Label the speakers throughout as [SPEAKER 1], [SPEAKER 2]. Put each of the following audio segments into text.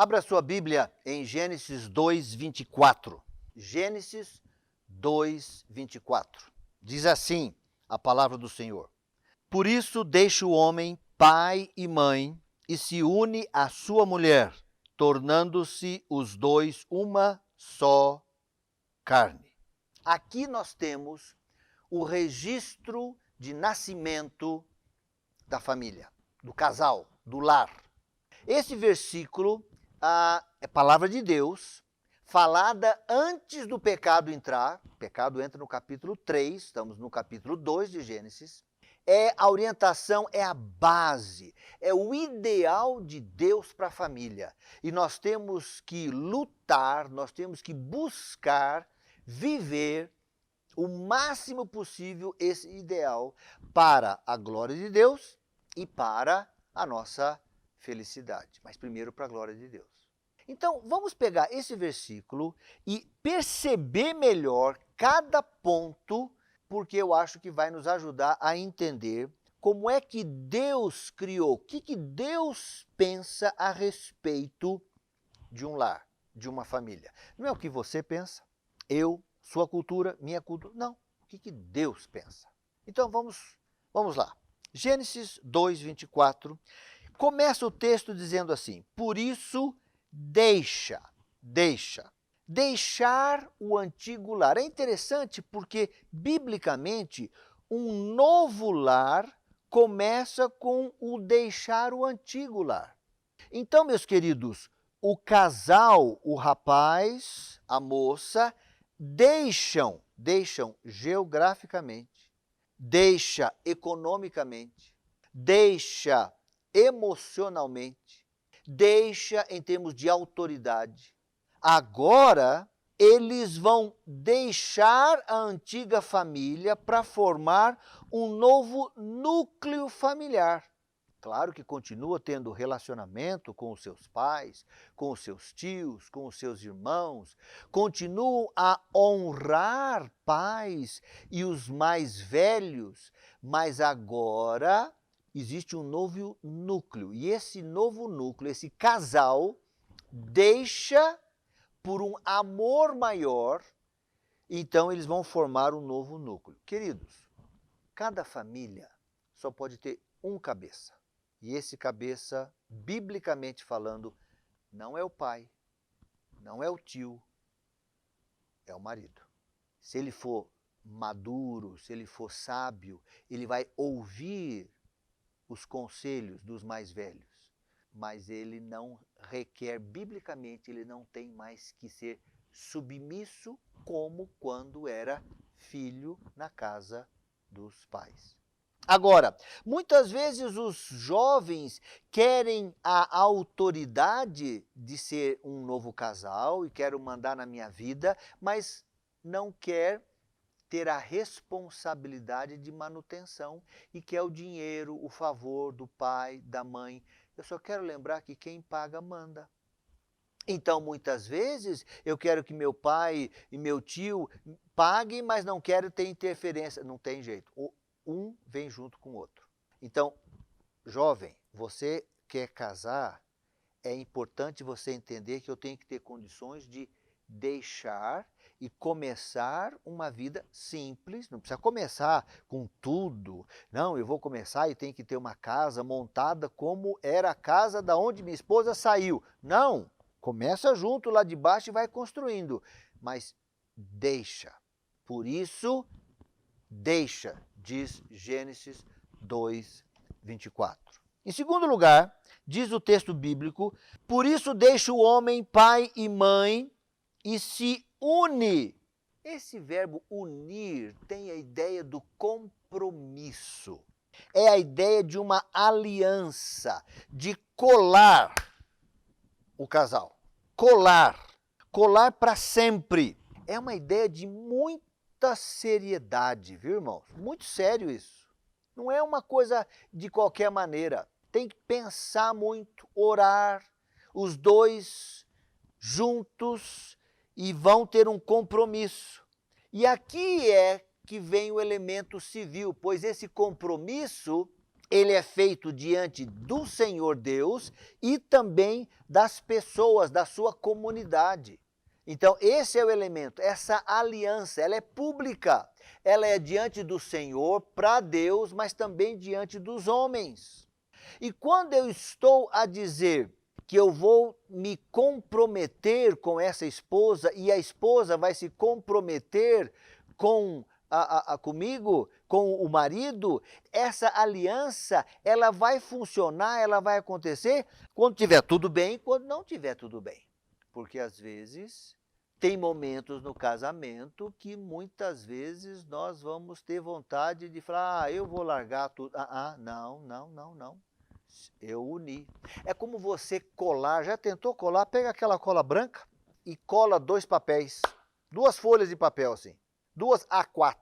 [SPEAKER 1] Abra sua Bíblia em Gênesis 2, 24. Gênesis 2, 24. Diz assim a palavra do Senhor: Por isso deixa o homem pai e mãe e se une à sua mulher, tornando-se os dois uma só carne. Aqui nós temos o registro de nascimento da família, do casal, do lar. Esse versículo é palavra de Deus, falada antes do pecado entrar. O pecado entra no capítulo 3, estamos no capítulo 2 de Gênesis. É a orientação, é a base, é o ideal de Deus para a família. E nós temos que lutar, nós temos que buscar viver o máximo possível esse ideal para a glória de Deus e para a nossa felicidade. Mas primeiro para a glória de Deus. Então, vamos pegar esse versículo e perceber melhor cada ponto, porque eu acho que vai nos ajudar a entender como é que Deus criou, o que Deus pensa a respeito de um lar, de uma família. Não é o que você pensa, eu, sua cultura, minha cultura, não. O que Deus pensa. Então, vamos lá. Gênesis 2, 24, começa o texto dizendo assim: Por isso deixar o antigo lar. É interessante porque, biblicamente, um novo lar começa com o deixar o antigo lar. Então, meus queridos, o casal, o rapaz, a moça, deixam geograficamente, deixa economicamente, deixa emocionalmente, deixa em termos de autoridade. Agora, eles vão deixar a antiga família para formar um novo núcleo familiar. Claro que continua tendo relacionamento com os seus pais, com os seus tios, com os seus irmãos, continuam a honrar pais e os mais velhos, mas agora existe um novo núcleo. E esse novo núcleo, esse casal, deixa por um amor maior, então eles vão formar um novo núcleo. Queridos, cada família só pode ter um cabeça. E esse cabeça, biblicamente falando, não é o pai, não é o tio, é o marido. Se ele for maduro, se ele for sábio, ele vai ouvir os conselhos dos mais velhos. Mas ele não requer, biblicamente, ele não tem mais que ser submisso como quando era filho na casa dos pais. Agora, muitas vezes os jovens querem a autoridade de ser um novo casal e quero mandar na minha vida, mas não quer ter a responsabilidade de manutenção e quer o dinheiro, o favor do pai, da mãe. Eu só quero lembrar que quem paga manda. Então, muitas vezes, eu quero que meu pai e meu tio paguem, mas não quero ter interferência. Não tem jeito. Um vem junto com o outro. Então, jovem, você quer casar, é importante você entender que eu tenho que ter condições de deixar e começar uma vida simples. Não precisa começar com tudo. Não, eu vou começar e tenho que ter uma casa montada como era a casa da onde minha esposa saiu. Não, começa junto lá de baixo e vai construindo. Mas deixa. Por isso, deixa, diz Gênesis 2, 24. Em segundo lugar, diz o texto bíblico, por isso deixa o homem pai e mãe e se une. Esse verbo unir tem a ideia do compromisso. É a ideia de uma aliança, de colar o casal. Colar para sempre. É uma ideia de muita seriedade, viu, irmãos? Muito sério isso. Não é uma coisa de qualquer maneira. Tem que pensar muito, orar, os dois juntos e vão ter um compromisso. E aqui é que vem o elemento civil, pois esse compromisso ele é feito diante do Senhor Deus e também das pessoas, da sua comunidade. Então, esse é o elemento, essa aliança, ela é pública, ela é diante do Senhor, para Deus, mas também diante dos homens. E quando eu estou a dizer que eu vou me comprometer com essa esposa e a esposa vai se comprometer comigo, com o marido, essa aliança, ela vai funcionar, ela vai acontecer quando tiver tudo bem e quando não tiver tudo bem. Porque às vezes tem momentos no casamento que muitas vezes nós vamos ter vontade de falar, eu vou largar tudo. Não. Eu uni. É como você colar, já tentou colar? Pega aquela cola branca e cola 2 papéis, 2 folhas de papel assim, 2 A4,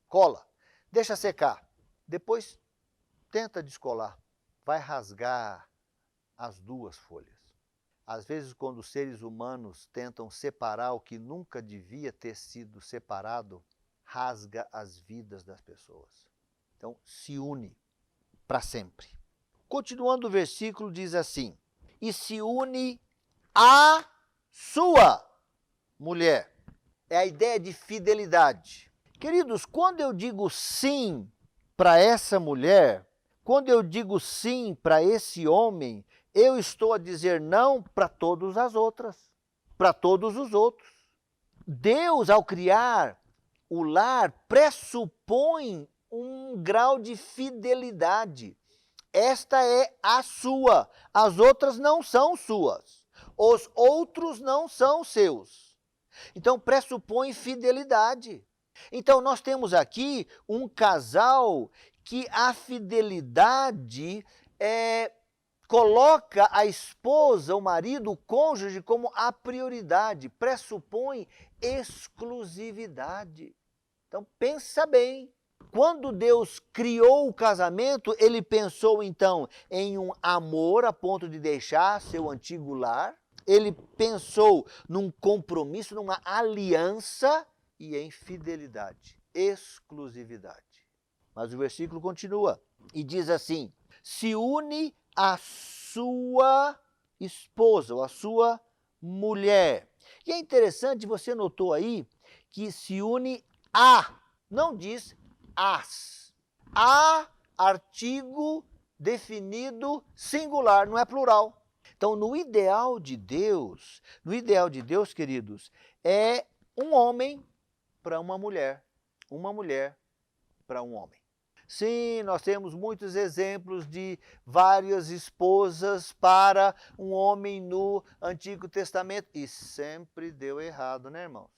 [SPEAKER 1] cola, deixa secar, depois tenta descolar, vai rasgar as 2 folhas. Às vezes, quando os seres humanos tentam separar o que nunca devia ter sido separado, rasga as vidas das pessoas. Então, se une para sempre. Continuando o versículo, diz assim, e se une à sua mulher. É a ideia de fidelidade. Queridos, quando eu digo sim para essa mulher, quando eu digo sim para esse homem, eu estou a dizer não para todas as outras, para todos os outros. Deus, ao criar o lar, pressupõe um grau de fidelidade. Esta é a sua, as outras não são suas, os outros não são seus. Então pressupõe fidelidade. Então nós temos aqui um casal que a fidelidade coloca a esposa, o marido, o cônjuge como a prioridade, pressupõe exclusividade. Então pensa bem. Quando Deus criou o casamento, ele pensou então em um amor a ponto de deixar seu antigo lar, ele pensou num compromisso, numa aliança e em fidelidade, exclusividade. Mas o versículo continua e diz assim, se une à sua esposa ou à sua mulher. E é interessante, você notou aí que se une a, não diz as. A, artigo definido singular, não é plural. Então, no ideal de Deus, queridos, é um homem para uma mulher para um homem. Sim, nós temos muitos exemplos de várias esposas para um homem no Antigo Testamento e sempre deu errado, né, irmãos?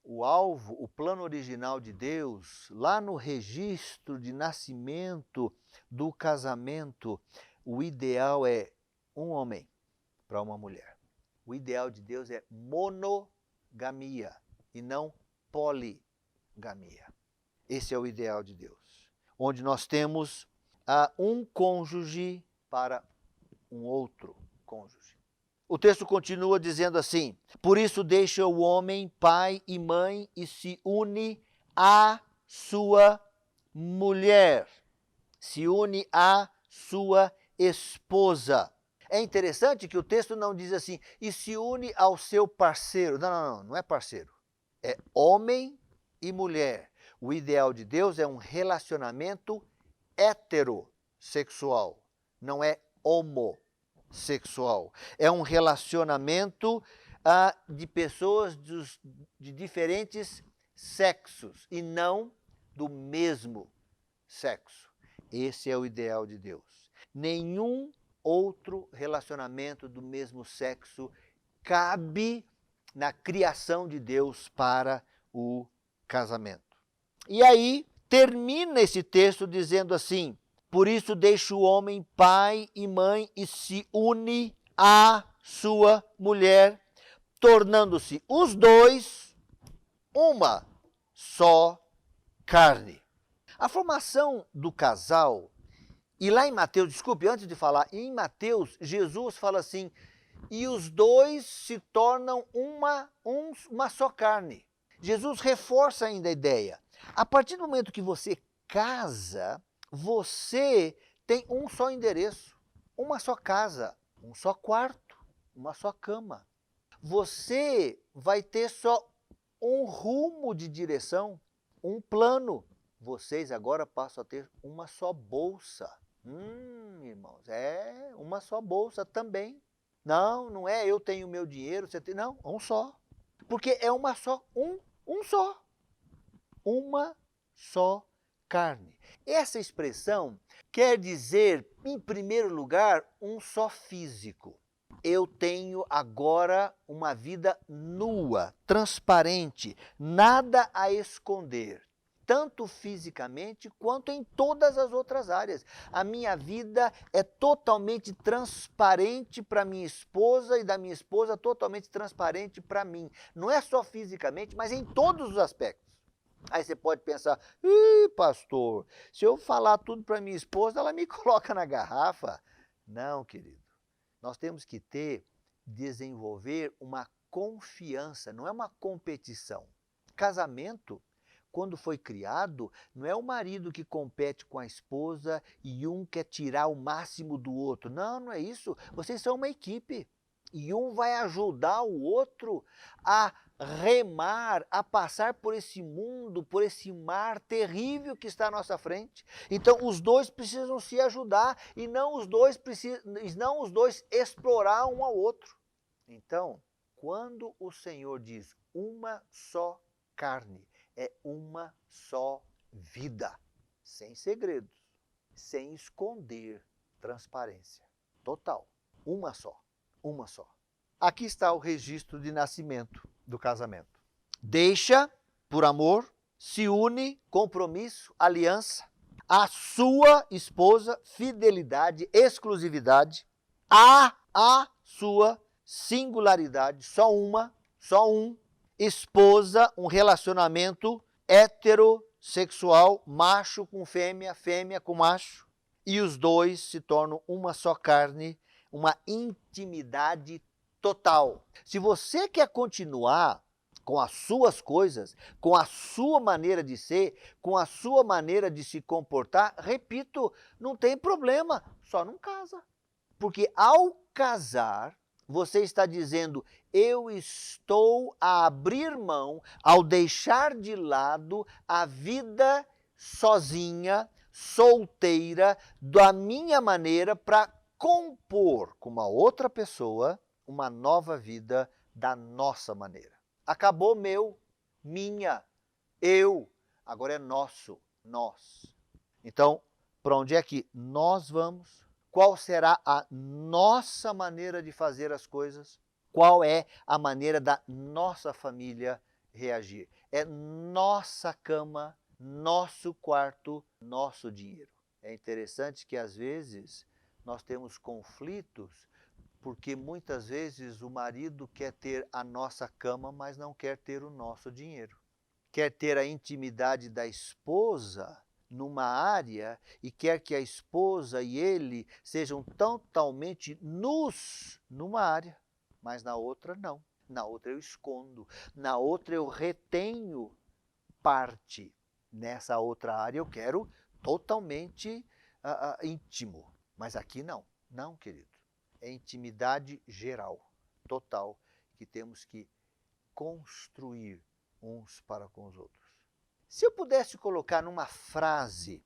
[SPEAKER 1] O alvo, o plano original de Deus, lá no registro de nascimento do casamento, o ideal é um homem para uma mulher. O ideal de Deus é monogamia e não poligamia. Esse é o ideal de Deus, onde nós temos um cônjuge para um outro cônjuge. O texto continua dizendo assim, por isso deixa o homem pai e mãe e se une à sua mulher, se une à sua esposa. É interessante que o texto não diz assim, e se une ao seu parceiro. Não é parceiro. É homem e mulher. O ideal de Deus é um relacionamento heterossexual, não é homossexual. É um relacionamento de pessoas de diferentes sexos e não do mesmo sexo. Esse é o ideal de Deus. Nenhum outro relacionamento do mesmo sexo cabe na criação de Deus para o casamento. E aí termina esse texto dizendo assim, por isso deixa o homem pai e mãe e se une à sua mulher, tornando-se os dois uma só carne. A formação do casal, e lá em Mateus, desculpe, antes de falar, em Mateus, Jesus fala assim, e os dois se tornam uma só carne. Jesus reforça ainda a ideia. A partir do momento que você casa, você tem um só endereço, uma só casa, um só quarto, uma só cama. Você vai ter só um rumo de direção, um plano. Vocês agora passam a ter uma só bolsa. Irmãos, é uma só bolsa também. Não, não é eu tenho meu dinheiro, você tem. Não, um só. Porque é uma só, um só. Uma só carne. Essa expressão quer dizer, em primeiro lugar, um só físico. Eu tenho agora uma vida nua, transparente, nada a esconder, tanto fisicamente quanto em todas as outras áreas. A minha vida é totalmente transparente para minha esposa e da minha esposa totalmente transparente para mim. Não é só fisicamente, mas em todos os aspectos. Aí você pode pensar, pastor, se eu falar tudo para minha esposa, ela me coloca na garrafa. Não, querido. Nós temos que desenvolver uma confiança, não é uma competição. Casamento, quando foi criado, não é o marido que compete com a esposa e um quer tirar o máximo do outro. Não, não é isso. Vocês são uma equipe. E um vai ajudar o outro a remar, a passar por esse mundo, por esse mar terrível que está à nossa frente. Então, os dois precisam se ajudar e não os dois explorar um ao outro. Então, quando o Senhor diz uma só carne, é uma só vida, sem segredos, sem esconder, transparência total, uma só. Uma só. Aqui está o registro de nascimento do casamento. Deixa, por amor, se une, compromisso, aliança, a sua esposa, fidelidade, exclusividade, a sua singularidade, só uma, só um, esposa, um relacionamento heterossexual, macho com fêmea, fêmea com macho, e os dois se tornam uma só carne, uma intimidade total. Se você quer continuar com as suas coisas, com a sua maneira de ser, com a sua maneira de se comportar, repito, não tem problema, só não casa. Porque ao casar, você está dizendo, eu estou a abrir mão, ao deixar de lado a vida sozinha, solteira, da minha maneira, para compor com uma outra pessoa uma nova vida da nossa maneira. Acabou meu, minha, eu, agora é nosso, nós. Então, para onde é que nós vamos? Qual será a nossa maneira de fazer as coisas? Qual é a maneira da nossa família reagir? É nossa cama, nosso quarto, nosso dinheiro. É interessante que às vezes nós temos conflitos porque muitas vezes o marido quer ter a nossa cama, mas não quer ter o nosso dinheiro. Quer ter a intimidade da esposa numa área e quer que a esposa e ele sejam totalmente nus numa área, mas na outra não. Na outra eu escondo, na outra eu retenho parte. Nessa outra área eu quero totalmente íntimo, mas aqui não. Não, querido. É intimidade geral, total, que temos que construir uns para com os outros. Se eu pudesse colocar numa frase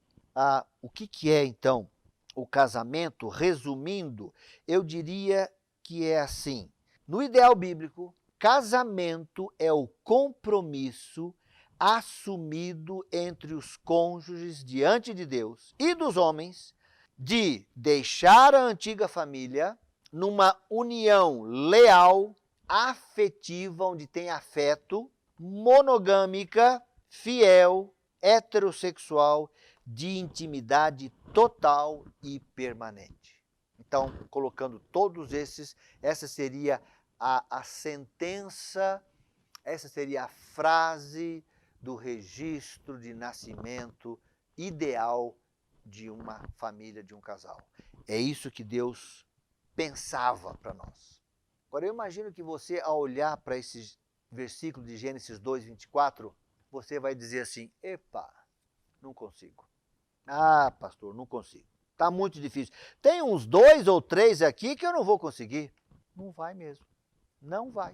[SPEAKER 1] o que é então o casamento, resumindo, eu diria que é assim. No ideal bíblico, casamento é o compromisso assumido entre os cônjuges diante de Deus e dos homens de deixar a antiga família numa união leal, afetiva, onde tem afeto, monogâmica, fiel, heterossexual, de intimidade total e permanente. Então, colocando todos esses, essa seria a sentença, essa seria a frase do registro de nascimento ideal de uma família, de um casal. É isso que Deus pensava para nós. Agora eu imagino que você, ao olhar para esse versículo de Gênesis 2:24, você vai dizer assim, epa, não consigo. Ah, pastor, não consigo. Está muito difícil. Tem uns 2 ou 3 aqui que eu não vou conseguir. Não vai mesmo. Não vai.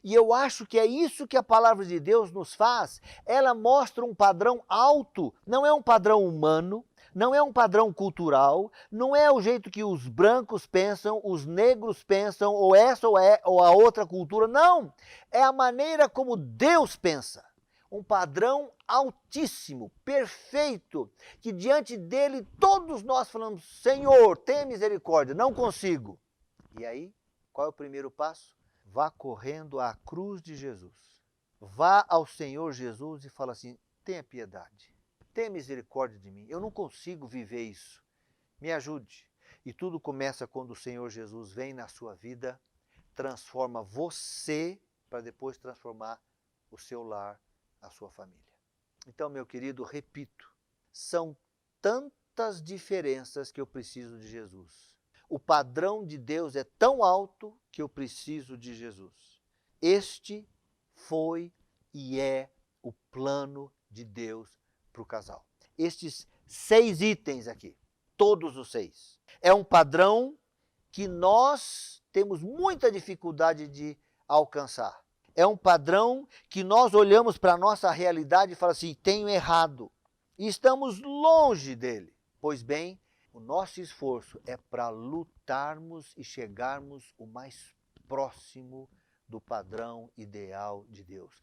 [SPEAKER 1] E eu acho que é isso que a palavra de Deus nos faz. Ela mostra um padrão alto, não é um padrão humano, não é um padrão cultural, não é o jeito que os brancos pensam, os negros pensam, ou essa ou a outra cultura. Não! É a maneira como Deus pensa. Um padrão altíssimo, perfeito, que diante dele todos nós falamos: Senhor, tenha misericórdia, não consigo. E aí, qual é o primeiro passo? Vá correndo à cruz de Jesus. Vá ao Senhor Jesus e fala assim: tenha piedade, tenha misericórdia de mim. Eu não consigo viver isso. Me ajude. E tudo começa quando o Senhor Jesus vem na sua vida, transforma você para depois transformar o seu lar, a sua família. Então, meu querido, repito, são tantas diferenças que eu preciso de Jesus. O padrão de Deus é tão alto que eu preciso de Jesus. Este foi e é o plano de Deus para o casal. Estes 6 itens aqui, todos os 6. É um padrão que nós temos muita dificuldade de alcançar. É um padrão que nós olhamos para a nossa realidade e falamos assim: tenho errado. E estamos longe dele. Pois bem, o nosso esforço é para lutarmos e chegarmos o mais próximo do padrão ideal de Deus.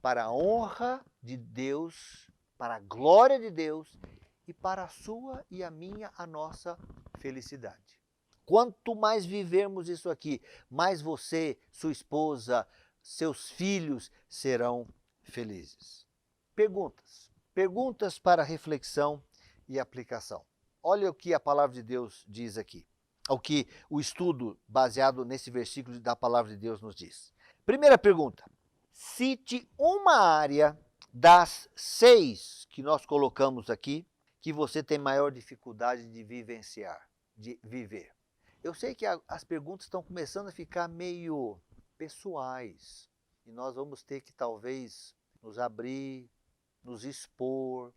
[SPEAKER 1] Para a honra de Deus, para a glória de Deus e para a sua e a minha, a nossa felicidade. Quanto mais vivermos isso aqui, mais você, sua esposa, seus filhos serão felizes. Perguntas para reflexão e aplicação. Olha o que a palavra de Deus diz aqui. O que o estudo baseado nesse versículo da palavra de Deus nos diz. Primeira pergunta. Cite uma área das 6 que nós colocamos aqui que você tem maior dificuldade de vivenciar, de viver. Eu sei que as perguntas estão começando a ficar meio pessoais e nós vamos ter que talvez nos abrir, nos expor,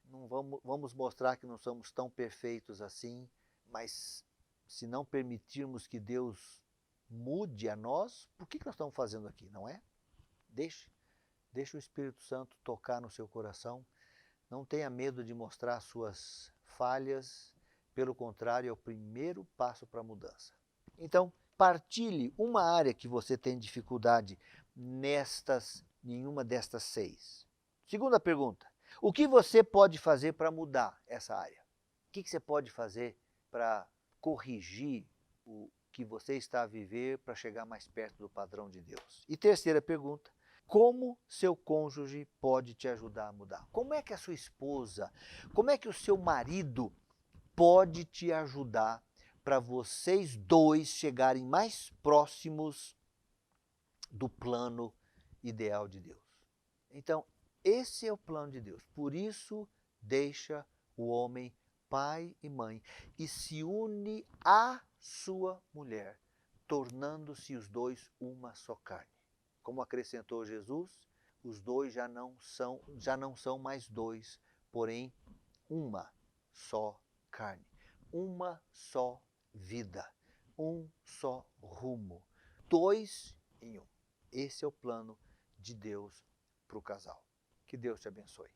[SPEAKER 1] não vamos mostrar que não somos tão perfeitos assim, mas se não permitirmos que Deus mude a nós, por que nós estamos fazendo aqui, não é? Deixe o Espírito Santo tocar no seu coração, não tenha medo de mostrar suas falhas, pelo contrário, é o primeiro passo para a mudança. Então, partilhe uma área que você tem dificuldade em uma destas 6. Segunda pergunta. O que você pode fazer para mudar essa área? O que você pode fazer para corrigir o que você está a viver para chegar mais perto do padrão de Deus? E terceira pergunta. Como seu cônjuge pode te ajudar a mudar? Como é que a sua esposa, como é que o seu marido pode te ajudar para vocês dois chegarem mais próximos do plano ideal de Deus? Então, esse é o plano de Deus. Por isso, deixa o homem pai e mãe e se une à sua mulher, tornando-se os dois uma só carne. Como acrescentou Jesus, os dois já não são mais dois, porém uma só carne, uma só vida, um só rumo, 2 em 1. Esse é o plano de Deus para o casal. Que Deus te abençoe.